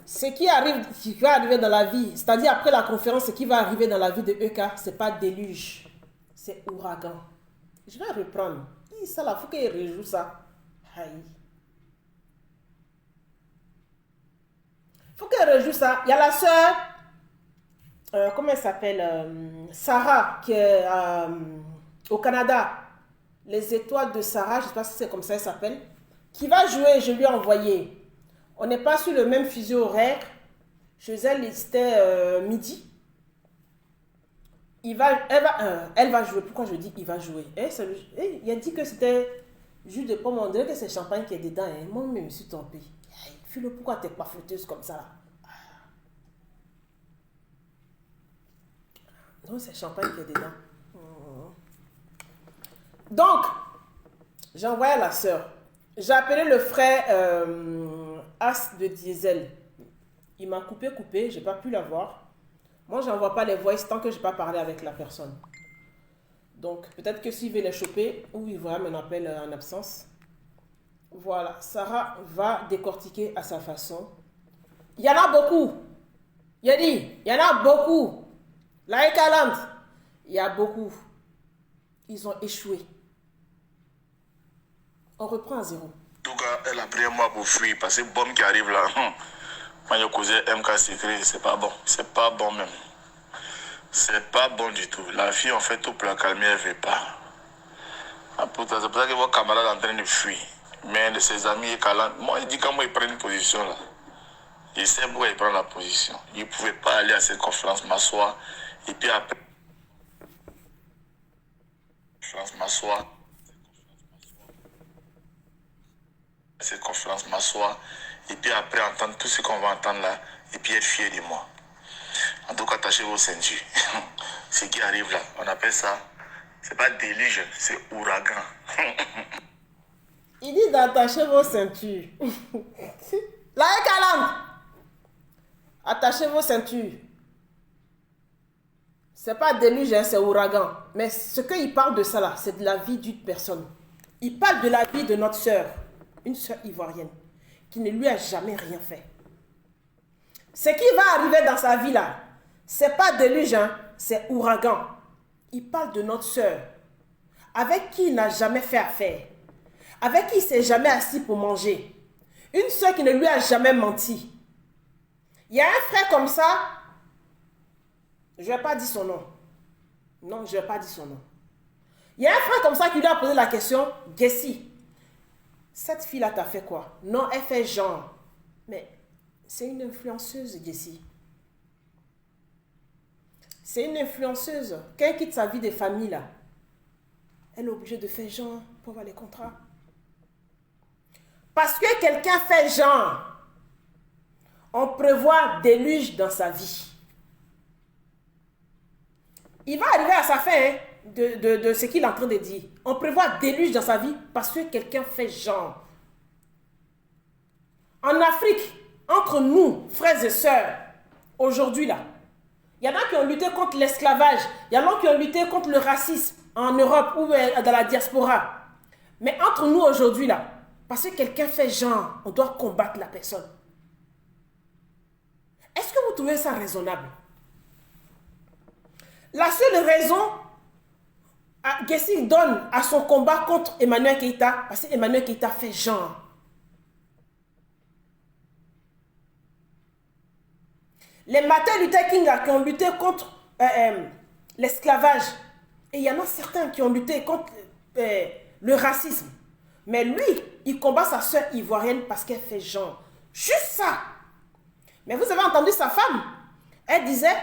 Ce qui va arriver dans la vie, c'est-à-dire après la conférence, ce qui va arriver dans la vie de Eka, c'est pas déluge, c'est ouragan. Je vais reprendre. Ça là, il faut qu'il rejoue ça. Aïe. Faut qu'elle rejoue ça. Il y a la soeur, comment elle s'appelle, Sarah, qui est au Canada. Les étoiles de Sarah, je ne sais pas si c'est comme ça elle s'appelle, qui va jouer, je lui ai envoyé. On n'est pas sur le même fuseau horaire. Chez elle, c'était midi. Elle va jouer. Pourquoi je dis il va jouer? Il a dit que c'était jus de pomme. On dirait que c'est champagne qui est dedans. Moi-même, je me suis trompée. Philo, pourquoi t'es pas fouteuse comme ça là? Non, c'est champagne qui est dedans. Donc, j'ai envoyé à la soeur. J'ai appelé le frère As de Diesel. Il m'a coupé, j'ai pas pu l'avoir. Moi, j'envoie pas les voices tant que j'ai pas parlé avec la personne. Donc, peut-être que s'il veut les choper, ou il va un appel en absence. Voilà, Sarah va décortiquer à sa façon. Il y en a beaucoup. Il a dit, il y en a beaucoup. La Ekaland, il y a beaucoup. Ils ont échoué. On reprend à zéro. en tout cas, elle a prié moi pour fuir. Parce que bombe qui arrive là, moi j'ai causé MK secret, c'est pas bon. C'est pas bon même. C'est pas bon du tout. La fille, en fait, tout pour la calmer, elle veut pas. C'est pour ça que vos camarades sont en train de fuir. Mais de ses amis et Kalan, moi, il dit comment il prend une position là. Il sait pourquoi il prend la position. Il ne pouvait pas aller à cette conférence, m'asseoir. Et puis après, cette conférence, m'asseoir. Et puis après, entendre tout ce qu'on va entendre là. Et puis être fier de moi. En tout cas, attachez vos ceintures. Ce qui arrive là, on appelle ça, c'est pas déluge, c'est ouragan. Il dit d'attacher vos ceintures. Là, Kalam, attachez vos ceintures. C'est pas déluge, hein, c'est ouragan. Mais ce qu'il parle de ça là, c'est de la vie d'une personne. Il parle de la vie de notre sœur, une sœur ivoirienne, qui ne lui a jamais rien fait. Ce qui va arriver dans sa vie là, c'est pas déluge, hein, c'est ouragan. Il parle de notre sœur, avec qui il n'a jamais fait affaire, avec qui il ne s'est jamais assis pour manger. Une sœur qui ne lui a jamais menti. Il y a un frère comme ça, je ne vais pas dire son nom. Non, je ne vais pas dire son nom. Il y a un frère comme ça qui lui a posé la question, Gessi, cette fille-là t'a fait quoi? Non, elle fait genre. Mais c'est une influenceuse, Gessi. C'est une influenceuse. Quand elle quitte sa vie de famille, là, elle est obligée de faire genre pour avoir les contrats. Parce que quelqu'un fait genre, on prévoit déluge dans sa vie. Il va arriver à sa fin, hein, de ce qu'il est en train de dire. On prévoit déluge dans sa vie parce que quelqu'un fait genre. En Afrique, entre nous, frères et sœurs, aujourd'hui là, il y en a qui ont lutté contre l'esclavage, il y en a qui ont lutté contre le racisme en Europe ou dans la diaspora. Mais entre nous aujourd'hui là, parce que quelqu'un fait genre, on doit combattre la personne. Est-ce que vous trouvez ça raisonnable? La seule raison Gessi donne à son combat contre Emmanuel Keïta, parce qu'Emmanuel Keïta fait genre. Les Martin Luther King qui ont lutté contre l'esclavage, et il y en a certains qui ont lutté contre le racisme. Mais lui, il combat sa soeur ivoirienne parce qu'elle fait genre. Juste ça. Mais vous avez entendu sa femme? Elle disait,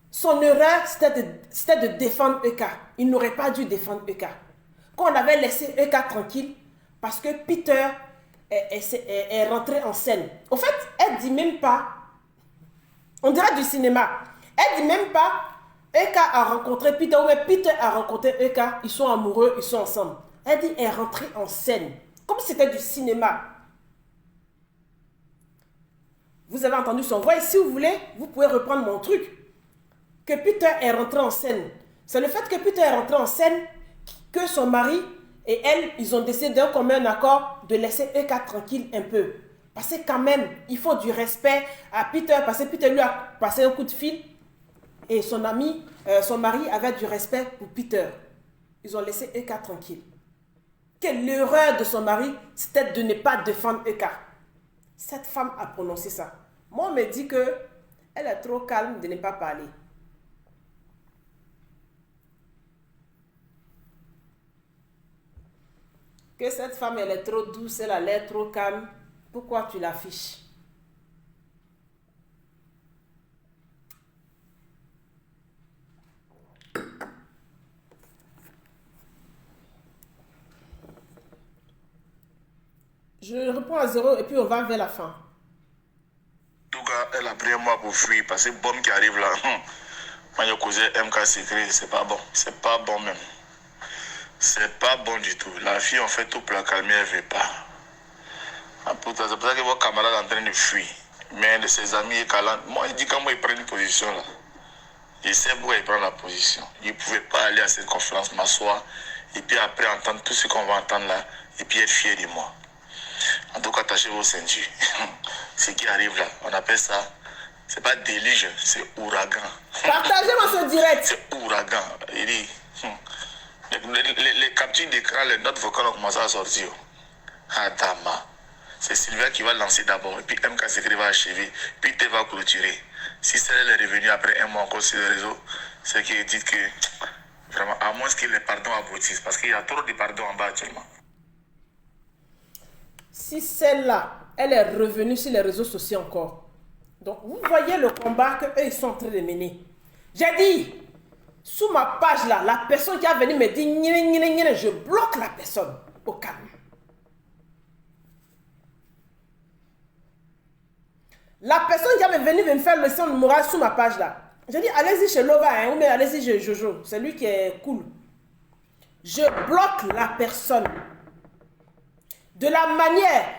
son erreur, c'était de défendre Eka. Il n'aurait pas dû défendre Eka. Quand on avait laissé Eka tranquille, parce que Peter est rentré en scène. Au fait, elle dit même pas, on dirait du cinéma, elle dit même pas, Eka a rencontré Peter, ou Peter a rencontré Eka, ils sont amoureux, ils sont ensemble. Elle dit, elle est rentrée en scène, comme si c'était du cinéma. Vous avez entendu son voix, et si vous voulez, vous pouvez reprendre mon truc. Que Peter est rentré en scène. C'est le fait que Peter est rentré en scène que son mari et elle, ils ont décidé d'un commun accord de laisser Eka tranquille un peu. Parce que quand même, il faut du respect à Peter, parce que Peter lui a passé un coup de fil et son ami, son mari avait du respect pour Peter. Ils ont laissé Eka tranquille. Que l'erreur de son mari, c'était de ne pas défendre Eka. Cette femme a prononcé ça. Moi, on me dit que elle est trop calme de ne pas parler. Que cette femme, elle est trop douce, elle a l'air trop calme. Pourquoi tu l'affiches? Je réponds à 0 et puis on va vers la fin. En tout cas, elle a pris un mois pour fuir parce que bombe qui arrive là, moi je causais MK secret, c'est pas bon. C'est pas bon même. C'est pas bon du tout. La fille, en fait, tout pour la calmer, elle ne veut pas. C'est pour ça que vos camarades sont en train de fuir. Mais de ses amis et Kalan, moi, il dit comment il prend une position là. Il sait pourquoi il prend la position. Il ne pouvait pas aller à cette conférence, m'asseoir, et puis après entendre tout ce qu'on va entendre là, et puis être fier de moi. En tout cas, attachez vos ceintures. Ce qui arrive là, on appelle ça, c'est pas déluge, c'est ouragan. Partagez-moi ce direct. C'est ouragan. Il dit, les captures d'écran, les notes vocales ont commencé à sortir. Adama. C'est Sylvia qui va lancer d'abord, et puis MK Secret va achever, puis T va clôturer. Si celle est revenue après un mois encore sur les réseaux, c'est qu'il dit que, vraiment, à moins que les pardons aboutissent, parce qu'il y a trop de pardons en bas actuellement. si celle-là, elle est revenue sur les réseaux sociaux encore. Donc, vous voyez le combat qu'eux, ils sont en train de mener. J'ai dit, sous ma page là, la personne qui a venu me dire, je bloque la personne au calme. La personne qui est venue me faire leçon de morale sous ma page là, j'ai dit, allez-y chez Lova, hein, ou bien allez-y chez Jojo, c'est lui qui est cool. Je bloque la personne. De la manière...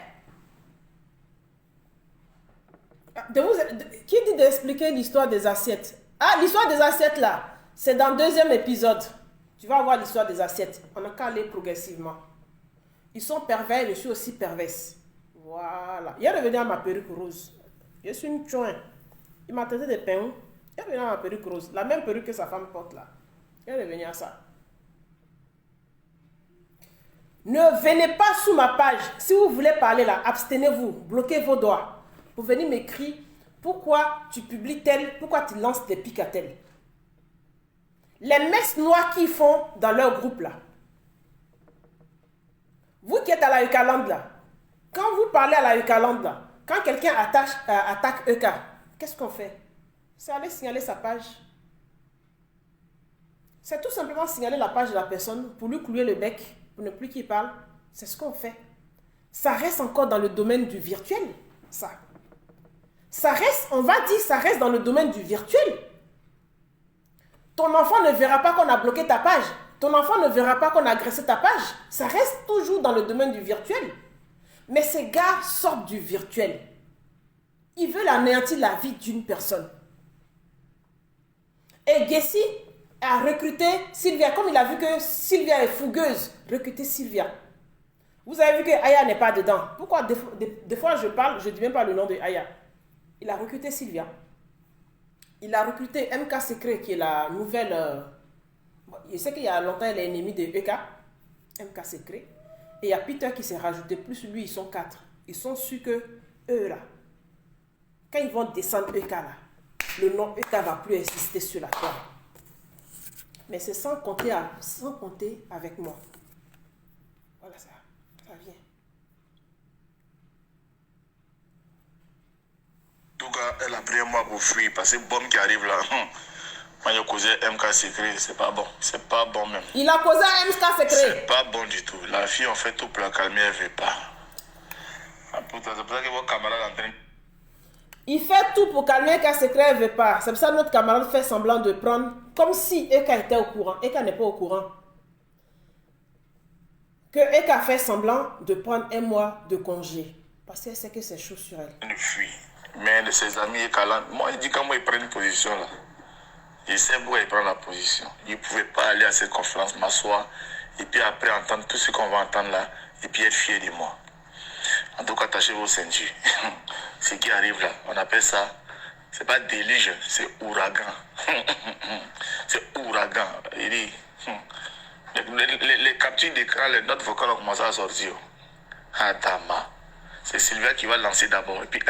Qui dit d'expliquer l'histoire des assiettes? Ah, l'histoire des assiettes là, c'est dans le 2e épisode. Tu vas voir l'histoire des assiettes. On n'a qu'à aller progressivement. Ils sont pervers, je suis aussi perverse. Voilà. Il est revenu à ma perruque rose. Je suis une chouin. Il m'a traité de pain. Il est revenu à ma perruque rose. La même perruque que sa femme porte là. Il est revenu à ça. Ne venez pas sous ma page. Si vous voulez parler là, abstenez-vous. Bloquez vos doigts. Vous venez m'écrire pourquoi tu publies tel, pourquoi tu lances des pics à tel. Les mecs noirs qui font dans leur groupe là. Vous qui êtes à la Eucaland là, quand vous parlez à la Eucaland là, quand quelqu'un attaque Euka, qu'est-ce qu'on fait? C'est aller signaler sa page. C'est tout simplement signaler la page de la personne pour lui clouer le bec, pour ne plus qu'il parle. C'est ce qu'on fait. Ça reste encore dans le domaine du virtuel, ça. Ça reste, on va dire, ça reste dans le domaine du virtuel. Ton enfant ne verra pas qu'on a bloqué ta page. Ton enfant ne verra pas qu'on a agressé ta page. Ça reste toujours dans le domaine du virtuel. Mais ces gars sortent du virtuel. Ils veulent anéantir la vie d'une personne. Et Gessi a recruté Sylvia. Comme il a vu que Sylvia est fougueuse, recruter Sylvia. Vous avez vu que Aya n'est pas dedans. Pourquoi des fois je parle, je ne dis même pas le nom de Aya. Il a recruté Sylvia. Il a recruté MK Secret, qui est la nouvelle... je sais qu'il y a longtemps, elle est ennemie de EK. MK Secret. Et il y a Peter qui s'est rajouté. Plus lui, ils sont 4. Ils sont sûrs que eux là, quand ils vont descendre EK là, le nom EK ne va plus exister sur la terre. Mais c'est sans compter avec moi. Voilà ça. Ça vient. En tout cas, elle a pris un mois pour fuir parce que bombe qui arrive là. Moi, j'ai causé MK Secret, c'est pas bon. C'est pas bon même. Il a causé un MK Secret. C'est pas bon du tout. La fille, en fait, tout pour la calmer, elle veut pas. C'est pour ça que vos camarades en train. Il fait tout pour calmer MK Secret, elle veut pas. C'est pour ça que notre camarade fait semblant de prendre, comme si Eka était au courant. Eka n'est pas au courant. Que Eka fait semblant de prendre un mois de congé. Parce qu'elle sait que c'est chaud sur elle. Elle fuit. Mais de ses amis Eka, moi, il dit comment il prend une position là. Je sais pourquoi il prend la position. Il ne pouvait pas aller à cette conférence, m'asseoir, et puis après entendre tout ce qu'on va entendre là, et puis être fier de moi. En tout cas, attachez vos ceintures. Ce qui arrive là, on appelle ça, c'est pas déluge, c'est ouragan. C'est ouragan. Il dit, les captures d'écran, les notes vocales ont commencé à sortir. Adama. C'est Sylvia qui va lancer d'abord, et puis